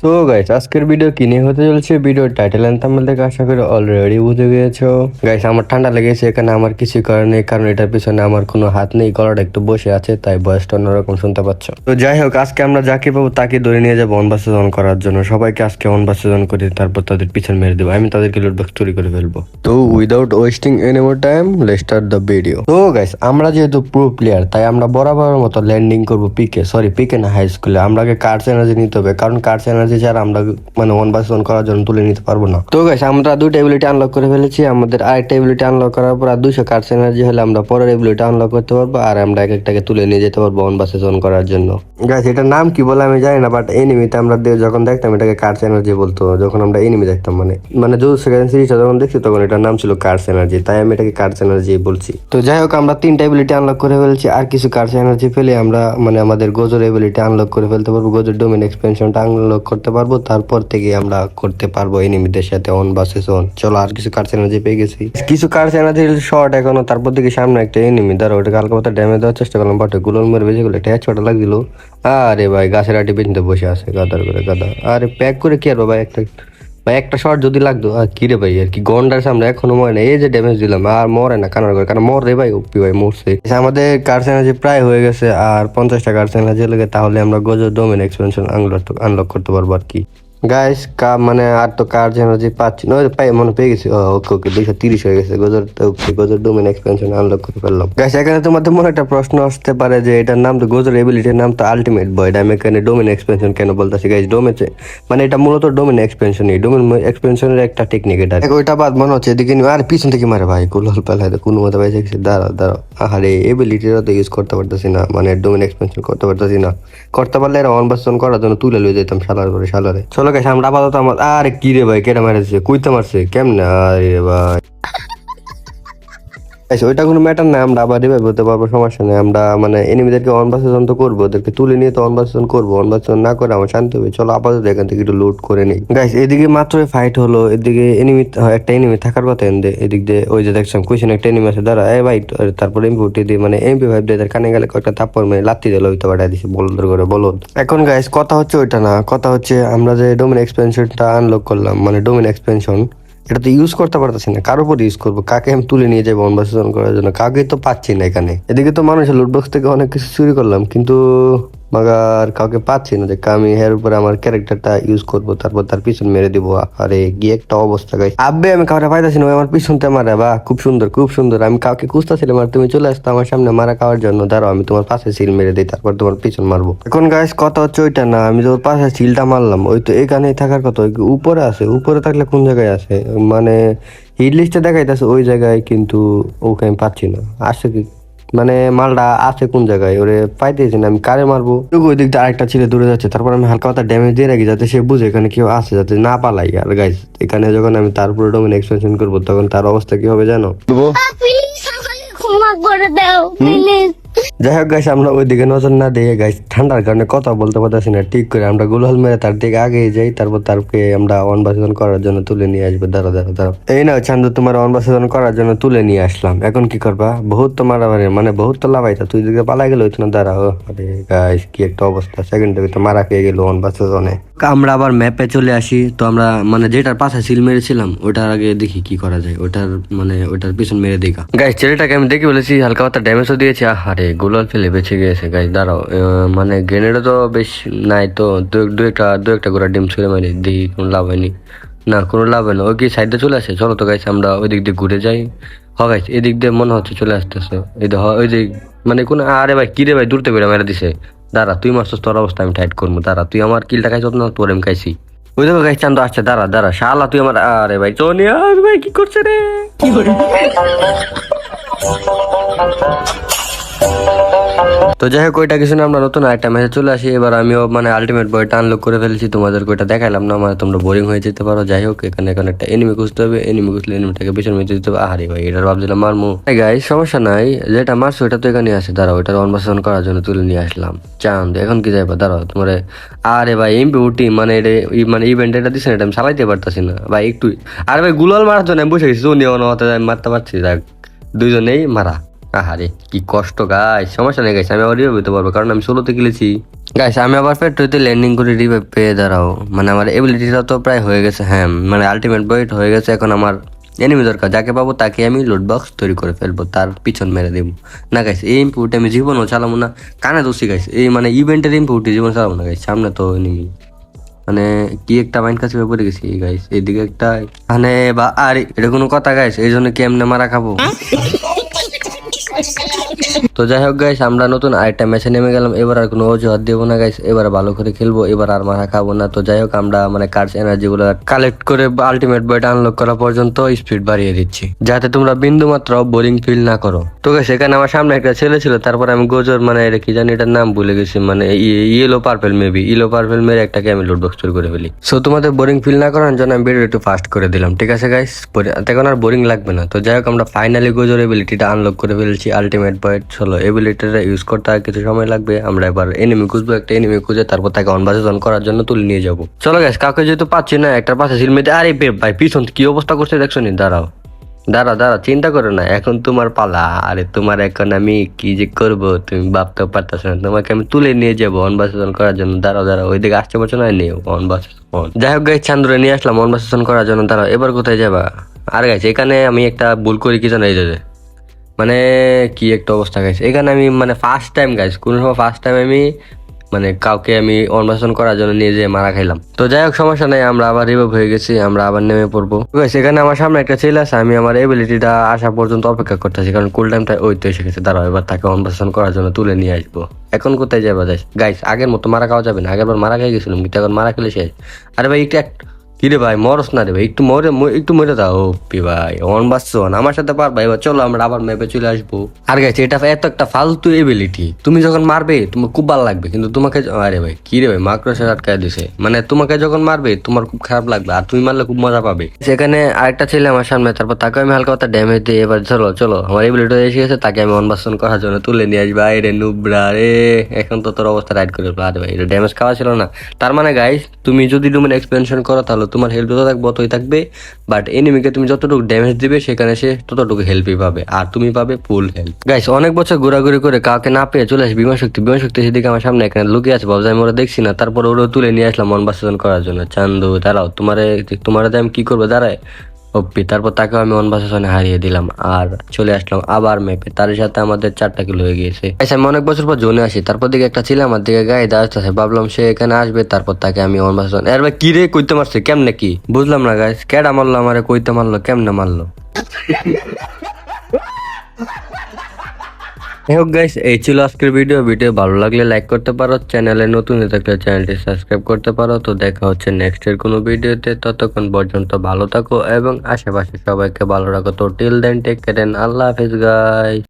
So guys, আজকের video কি নিয়ে হতে চলেছে, ভিডিওর টাইটেল এন্ড থাম্বনেল দেখে আশা করি অলরেডি বুঝে গিয়েছো। গাইস, আমার ঠান্ডা লেগেছে, এখানে আমার কিছু কারণ নেই, কারণ এটার পিছনে আমার কোনো হাত নেই, গলাটা একটু বসে আছে, তাই ভয়েসটা অন্যরকম শুনতে পাচ্ছ। তো যাই হোক, আজকে আমরা যাকে পাবো তাকে ধরে নিয়ে যাবো অনবাসন করার জন্য। সবাইকে আজকে অনবাসন করে তারপর তাদের পিছন মেরে দেবো, আমি তাদেরকে লুটবক্স চুরি করে ফেলবো। তো without wasting any more time, let's start the video. তো গাইস, আমরা যেহেতু প্রো প্লেয়ার, তাই আমরা বরাবর মতো ল্যান্ডিং করবো পিকে না হাই স্কুলে। আমরা আগে কার্ডস এনার্জি নিতে হবে, কারণ কার্ডস এনার্জি ছাড়া আমরা মানে 1v1 করার জন্য তুলে নিতে পারবো না। তো গাইস, আমরা দুইটা এবিলিটি আনলক করে ফেলেছি। আমাদের আরেকটা এবিলিটি আনলক করার পর আর 200 কার্ডস এনার্জি হলে আমরা পরের এবিলিটি আনলক করতে পারবো, আর আমরা এক একটাকে তুলে নিয়ে যেতে পারবো 1v1 করার জন্য। গাইস, এটার নাম কি বলে আমি জানি না, বাট এনিমিতে আমরা যখন দেখতাম এটাকে কার্ডস এনার্জি বলতো। যখন আমরা এনিমি দেখতাম মানে যে সেকেন্ড সিরিজটা যখন দেখছি তখন এটার নাম ছিল কার্ডস এনার্জি, তাই আমি এটাকে কার্ডস এনার্জি বলছি। তো যাই হোক, আমরা 3টা এবিলিটি আনলক করে ফেলেছি, আর কিছু কার্ডস এনার্জি পেলে আমরা মানে আমাদের গোজোর এবিলিটি আনলক করে ফেলতে পারবো, গোজোর ডোমেন এক্সপেনশনটা আনলক করতে পারবো। তারপর থেকে আমরা করতে পারবো এনিমিদের সাথে 1v1। চলো, আর কিছু কার্ডস এনার্জি পেয়ে গেছি, কিছু কার্ডস এনার্জি শর্ট এখনো। তারপর থেকে সামনে একটা এনিমি, দাঁড়া ওটাকে হালকা পাতা ড্যামেজ দেওয়ার চেষ্টা করলাম, বাট গুলোর মেরে বেঁচে গেলো। একটা হেডশট লাগছিল। আরে ভাই, গাছের আটি পেছনে বসে আছে গাদার করে গাদা। আরে প্যাক করে কি আর ভাই, একটা শট যদি লাগতো। আর কি রে ভাই, আর কি গন্ডার সামনে এখনো মরে না, এই যে ড্যামেজ দিলাম আর মরে না, কানার করে কারণ মর রে ভাই, ওপি ভাই মরছে। আমাদের কার্ডস এনার্জি প্রায় হয়ে গেছে, আর 50টা কার্ডস এনার্জি লেগে তাহলে আমরা গোজো ডোমেন এক্সপেনশন আনলক করতে পারবো আর কি। গাইস, মানে আর তো কার্ডস এনার্জি পাচ্ছি না, মনে পেয়ে গেছি। ওকে ওকে, 230 হয়ে গেছে। গোজোর ডোমেন এক্সপেনশন আনলক করে ফেললাম। গাইস, এখানে তোমাদের মনে একটা প্রশ্ন আসতে পারে যে এটার নাম তো গোজোর এবিলিটির নাম তো আলটিমেট বয়, আমি এখানে ডোমেন এক্সপেনশন কেন বলতেছি। গাইস, মানে এটা মূলত ডোমেন এক্সপেনশনই, ডোমেন এক্সপেনশনের একটা টেকনিক এটা। ওইটা বাদ মনে হচ্ছে এদিকে আর পিছন থেকে মারে ভাই, কুলহল পেলায় কোনো মতো পাইছে গেছে। দাঁড়া, আরে এবিলিটিটা তো ইউজ করতে পারতেছি না, মানে ডোমেন এক্সপেনশন করতে পারতেছি না। করতে পারলে এরা 1v1 করার জন্য তুলে লয়ে যেতাম শালার করে শালারে। চলো গাইস, আমরা আপাতত আমার আরে কি রে ভাই, কেটে মারছে, কুইতে মারছে কেমনে? আরে ভাই, ওইটা কোনো ম্যাটার না, আমরা আবার রিভাইভ হতে পারবো, সমস্যা নেই। আমরা মানে এনিমিদেরকে 1v1 তো করবো, ওদেরকে তুলে নিয়ে তো 1v1 করবো। 1v1 না করে আমার শান্তি হবে। চলো আপাতত এখান থেকে একটু লুট করে নেই। গাইস, এদিকে মাত্রই ফাইট হলো, এদিকে এনিমি, একটা এনিমি থাকার কথা। এদিক দিয়ে ওই যে দেখছিলাম কুইশন একটা এনিমি আছে, দাঁড়া এ ভাই। তারপর এমপি দিয়ে মানে MP5 দিয়ে তার কানে গেলে কয়েকটা থাপ্পড় মেরে লাত্তি দিল, ওইটা বাড়াই দিছে বলদ করে বলদ। এখন গাইস, কথা হচ্ছে ওইটা না, কথা হচ্ছে আমরা যে ডোমেন এক্সপেনশনটা আনলক করলাম, মানে ডোমেন এক্সপেনশন, এটা তো ইউজ করতে পারতেছি না। কার উপর ইউজ করবো, কাকে আমি তুলে নিয়ে যাবো অনবাসন করার জন্য, কাকে তো পাচ্ছি না এখানে। এদিকে তো মানুষের লুটবক্স থেকে অনেক কিছু চুরি করলাম, কিন্তু মাগার কাউকে পাচ্ছি না যে আমি এর উপরে আমার ক্যারেক্টারটা ইউজ করবো, তারপর তার পিছন মেরে দিব। আরে গিয়ে একটা অবস্থা গাইস, আব্বে আমি কাউকে পাইতাছি না, আমার পিছনতে মারে। বা খুব সুন্দর খুব সুন্দর, আমি কাউকে খুঁজতেছিলাম আর তুমি চলে আসতো আমার সামনে মারা খাওয়ার জন্য। দাঁড়াও, আমি তোমার পাশে সিল মেরে দিই, তারপর তোমার পিছন মারবো। এখন গাইস, কথা হচ্ছে ওইটা না, আমি তোর পাশে সিলটা মারলাম, ওই তো এখানেই থাকার কথা। ওই উপরে আছে, উপরে থাকলে কোন জায়গায় আছে, মানে হিট লিস্টে দেখাইতেছে ওই জায়গায়, কিন্তু ওকে আমি পাচ্ছি না। আসছে কি মানে মালটা আছে কোন জায়গায়, ওরে পাইতেছি না। আমি কারে মারবো? ওই দিক দিয়ে আরেকটা ছেলে দূরে যাচ্ছে, তারপর আমি হালকা পাতা ড্যামেজ দিয়ে রাখি যাতে সে বুঝে এখানে কেউ আছে, যাতে না পালাই। আর গাইস, এখানে যখন আমি তার উপরে ডোমেন এক্সপেনশন করবো তখন তার অবস্থা কি হবে জানো? প্লিজ আমাকে ক্ষমা করে দাও প্লিজ। যাই হোক গাইস, আমরা ওই দিকে নজর না দিয়ে গাইস, ঠান্ডার কারণে কথা বলতে পারতেছি না ঠিক করে, আমরা গুলহল মেরে তার দিকে আগে যাই, তারপর তারকে আমরা 1v1 করার জন্য তুলে নিয়ে আসবো। দাঁড়াও, এই না চান্দু, তোমার 1v1 করার জন্য তুলে নিয়ে আসলাম, এখন কি করবা? বহুত তো মারামারি, মানে বহুত তো লাভাইতা, তুই দিকে পালাই গেল হইতো না। দাঁড়াও, আরে গাইস কি একটা অবস্থা, সেকেন্ডে তো মারা খেয়ে গেল 1v1। আমরা আবার ম্যাপে চলে আসি। তো আমরা মানে যেটার পাশে সিল মেরেছিলাম ওইটার আগে দেখি কি করা যায়, ওইটার পিছন মেরে দেখা। গাইস, ছেলেটাকে আমি দেখে বলেছি, হালকা পাতা ড্যামেজও দিয়েছি। আরে গোলাল ফেলে বেঁচে গিয়েছে। গাইস দাঁড়াও, মানে গ্রেনেডও তো বেশ নাই, তো দু একটা গোড়া ডিম ছুঁড়ে মারি, দেখি কোনো লাভ হয়নি। না, কোনো লাভ হয় না। ওই কি সাইডে চলে আসে? চলো তো গাইস, আমরা ওই দিক দিয়ে ঘুরে যাই। গাইস, এদিক দিয়ে মনে হচ্ছে চলে আসতেছে। ওই দিক মানে কোন, আরে ভাই কি রে ভাই, দূর থেকে মেরে দিছে। দাঁড়া, তুই মারছিস, তোর অবস্থা আমি টাইট করবো। দাঁড়া, তুই আমার কিলটা খাইছ না, তোর আমি খাইছি। ওই দেখো গাইস, চান্দু আসছে। দাঁড়া শালা, তুই আমার, আরে ভাই সোনিয়া ভাই কি করছে রে? কি করে? তো যাই হোক, ওইটা কিছু না, আমরা নতুন একটা ম্যাচে চলে আসি। এবার আমিও মানে আলটিমেট বয়টা আনলক করে ফেলেছি, তোমাদের ওইটা দেখাইলাম না, মানে তোমরা বোরিং হয়ে যেতে পারো। যাই হোক, এখানে একটা এনিমি খুঁজতে হবে, এনিমি খুঁজলে এনিমিটাকে পিছনে মেরে দিতে হবে। আরে ভাই, এটা ভাবছিলাম মারমু। গাইস, সমস্যা নাই, যেটা মারছো ওইটা তো এখানে আছে। দাঁড়াও, ওইটার 1v1 করার জন্য তুলে নিয়ে আসলাম। চাঁদ এখন কি যাইবা? দাঁড়াও তোমার, আরে ভাই এমপি উঠি মানে এটা মানে ইভেন্ট এটা দিচ্ছে না, এটা আমি চালাইতে পারতাছি না ভাই একটু। আরে ভাই, গুলাল মারার জন্য আমি বসে গেছি, আমি মারতে পারছি। যাক, দুইজনেই মারা। আহারে কি কষ্ট গাইস, সমস্যা নেই গাইস, আমি আবার হইতে পারবো, কারণ আমি 16তে খেলেছি। গাইস আমি আবার পেট্রোতে ল্যান্ডিং করে রিভাইভ পেয়ে দাঁড়াও, মানে আমার এবিলিটিটা তো প্রায় হয়ে গেছে, হ্যাঁ মানে আলটিমেট বয়েট হয়ে গেছে। এখন আমার এনিমি দরকার, যাকে পাবো তাকে আমি লুট বক্স তৈরি করে ফেলবো, তার পিছন মেরে দেবো। না গাইস এই ইম্পুট আমি জীবনও চালাবো না, কানে দোষী গাইস, এই মানে ইভেন্টের ইম্পুট জীবন চালাবো না গাইস। সামনে তো এনিমি, মানে কি একটা মাইন্ড কাছে পড়ে গেছি গাইস, এইদিকে একটা মানে বা আর এটা কোনো কথা গাইস, এই জন্য কি এমনি মারা খাবো। তো যাই হোক গাইস, আমরা নতুন আরেকটা ম্যাচে নেমে গেলাম। এবার আর কোনো অজুহাত দেবো না গাইস, এবার ভালো করে খেলবো, এবার আর মারা খাবো না। তো যাই হোক আমরা মানে কার্ডস এনার্জি গুলো কালেক্ট করে আলটিমেট বয়টা আনলক করা পর্যন্ত স্পিড বাড়িয়ে দিচ্ছি, যাতে তোমরা বিন্দু মাত্র বোরিং ফিল না করো। তো গাইস এখানে আমার সামনে একটা ছেলে ছিল, তারপর আমি গোজর মানে এটা কি জানি এটার নাম ভুলে গেছি, মানে yellow purple maybe, yellow purple মেরে একটাকে আমি লুট বক্স তৈরি করে ফেলি। সো তোমাদের বোরিং ফিল না করার জন্য আমি ভিডিও একটু ফাস্ট করে দিলাম, ঠিক আছে গাইস, এখন আর বোরিং লাগবে না। তো যাই হোক আমরা ফাইনালি গোজর এবিলিটিটা আনলক করে ফেলেছি, আলটিমেট বয়েট চলো এবিলিটিটা ইউজ করতে আর কিছু সময় লাগবে। আমরা এবার এনিমি খুঁজবো, একটা এনিমি খুঁজে তারপর তাকে অনবাসন করার জন্য তুলে নিয়ে যাবো। চলো গাইস, কাউকে যেহেতু পাচ্ছি না, একটা পাশে সিলমেতে, আরে ভাই পিছন কি অবস্থা করছে দেখছো নি, দাঁড়াও দাঁড়া দাঁড়া, চিন্তা করো না, এখন তোমার পালা। আরে তোমার এখন আমি কি যে করবো তুমি ভাবতেও পারতেছো না, তোমাকে আমি তুলে নিয়ে যাবো অনবাসন করার জন্য। দাঁড়াও দাঁড়াও, ওইদিকে আসতে পারছো না, নিও অনবাসন। যাই হোক গাইস, চান্দুরে নিয়ে আসলাম অনবাসন করার জন্য। দাঁড়াও, এবার কোথায় যাবা? আর গাইস এখানে আমি একটা ভুল করি কি জানো, এই যে মানে কি একটা অবস্থা গাইছে এখানে, আমি মানে ফার্স্ট টাইম গাইস, কোন সময় ফার্স্ট টাইম আমি মানে কাউকে আমি অন্বেষণ করার জন্য নিয়ে যেয়ে মারা খাইলাম। তো যাই হোক সমস্যা নাই, আমরা আবার রিভাইভ হয়ে গেছি, আমরা আবার নেমে পড়বো। গাইস এখানে আমার সামনে একটা ছেলে আছে, আমি আমার এবিলিটিটা আসা পর্যন্ত অপেক্ষা করতেছি, কারণ কুল টাইমটা ওই তো এসে গেছে। দাঁড়াও, এবার তাকে অন্বেষণ করার জন্য তুলে নিয়ে আসবো। এখন কোথায় যাবা গাইস? আগের মতো মারা খাওয়া যাবে না, আগের বার মারা খেয়ে গেছিলাম, কিন্তু এখন মারা খেলে শেষ। আরে ভাই একটু কি রে ভাই, মরস না রে ভাই, একটু মরে দাও। ও পি ভাই অন বাসন আমার সাথে পারবা, এবার চলো আমরা আবার ম্যাপে চলে আসবো। আর গেছে এটা এত একটা ফালতু এবিলিটি, তুমি যখন মারবে তোমার খুব ভালো লাগবে, কিন্তু তোমাকে আরে ভাই কি রে ভাই মাকড়সা আটকায় দিছে, মানে তোমাকে যখন মারবে তোমার খুব খারাপ লাগবে, আর তুমি মারলে খুব মজা পাবে। সেখানে আরেকটা ছেলে আমার সামনে, তারপর তাকে আমি হালকা একটা ড্যামেজ দিই। এবার চলো চলো আমার এবিলিটি এসে গেছে, তাকে আমি অনবাসন করার জন্য তুলে নিয়ে আসবো। আরে নুবরা রে, এখন তো তোর অবস্থা রাইড করে ফেলো। আরে ভাই এটা ড্যামেজ খাওয়া ছিল না। তার মানে গাইস তুমি যদি ডোমেন এক্সপেনশন করো তাহলে তোমার হেল্প যত থাকবে অতই থাকবে, বাট এনিমিকে তুমি যতটুকু ড্যামেজ দিবে সেখানে সে ততটুকু হেল্পই পাবে, আর তুমি পাবে ফুল হেল্প। গাইস অনেক বছর ঘোরাঘুরি করে কাউকে না পেয়ে চলে আসি বিমান শক্তি সেদিকে আমার সামনে এখানে লুকিয়ে আছে, ভাবছি আমি ওরা দেখছি না, তারপর ওরা তুলে নিয়ে আসলাম অনবাসন করার জন্য। চান্দু দাঁড়াও, তোমার আমি কি করবো, দাঁড়ায় ওপি। তারপর তাকেও আমি অনবাসনে হারিয়ে দিলাম, আর চলে আসলাম আবার ম্যাপে, তার সাথে আমাদের 4টা কিলো হয়ে গিয়েছে। আমি অনেক বছর পর জোনে আসি, তারপর দিকে একটা ছিল আমার দিকে গায়ে দাঁড়াচ্ছে, ভাবলাম সে এখানে আসবে, তারপর তাকে আমি অনবাসন। এর ভাই কি রে কইতে মারছে কেমনে কি বুঝলাম না গাইস, কেডা মারলো আমারে, কইতে মারলো কেমনে মারলো? হোক গাইস, এই ছিল আজকের ভিডিও ভালো লাগলে লাইক করতে পারো, চ্যানেলে নতুন হয়ে থাকলে চ্যানেলটি সাবস্ক্রাইব করতে পারো। তো দেখা হচ্ছে নেক্সট এর কোনো ভিডিওতে, ততক্ষণ পর্যন্ত ভালো থাকো এবং আশেপাশে সবাইকে ভালো রাখো। তো টিল দেন টেক কেয়ার, আল্লাহ হাফেজ গাইস।